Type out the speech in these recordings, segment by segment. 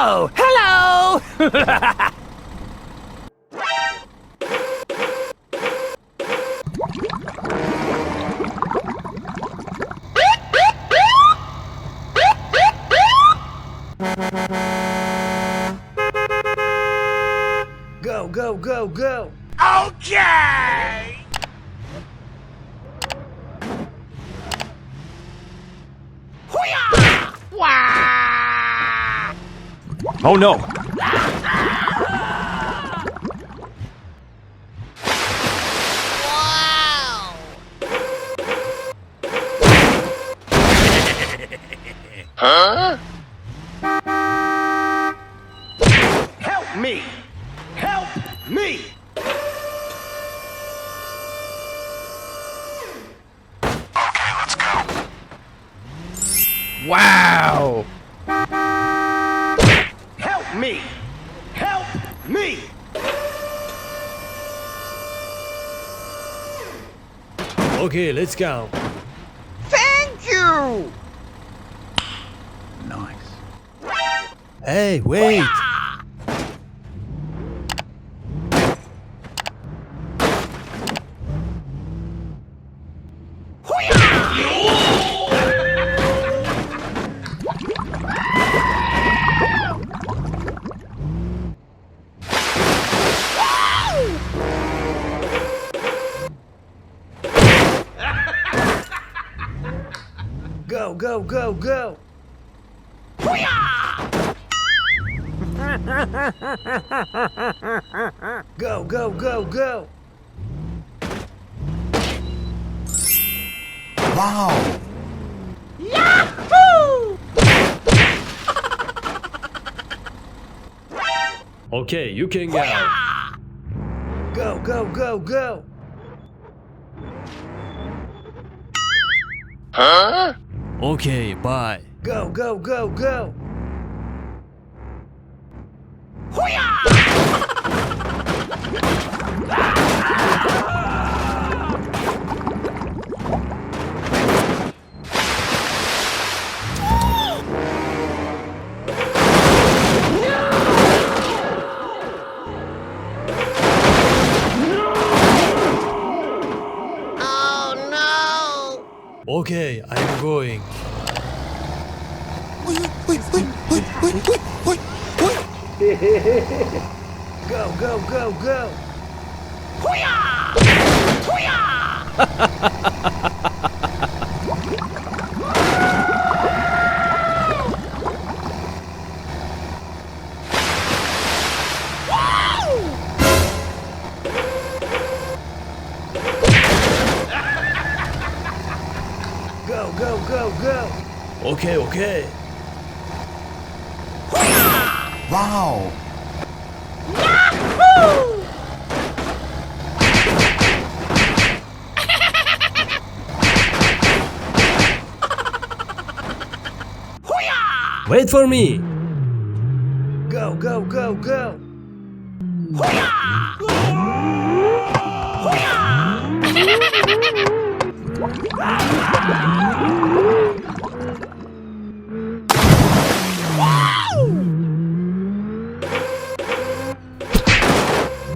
Oh, hello! Go, go, go, go! Okay! Hoo-yah! Wah! Oh no! Wow! Huh? Help me! Help me! Okay, let's go. Wow! Help me! Help me! Okay, let's go. Thank you! Nice. Hey, wait! Go, go, go, go! Go, go, go, go! Wow! Yahoo! Okay, you can go. Go, go, go, go! Huh? Okay, bye. Go, go, go, go! Oh no! Okay, I'm going. Go, go, go, go! Go, go, go, go! Okay, okay. Wow! Wait for me! Go, go, go, go!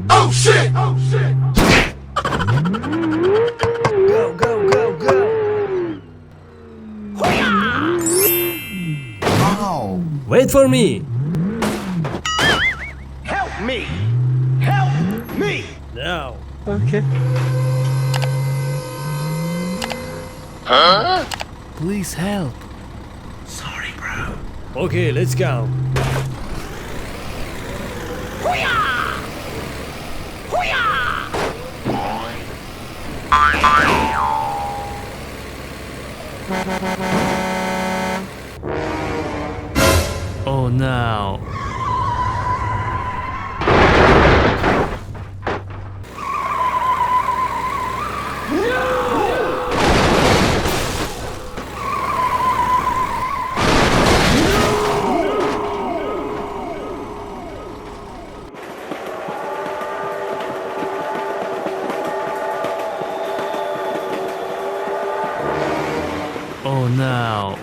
Oh shit! Oh shit! Go, go, go, go! Wow! Wait for me! Help me! Help me! Now! Okay. Huh? Please help. Sorry, bro. Okay, let's go. Oh no. Oh no.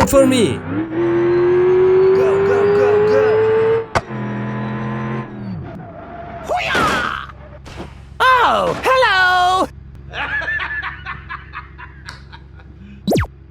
Wait for me. Go, go, go, go. Oh,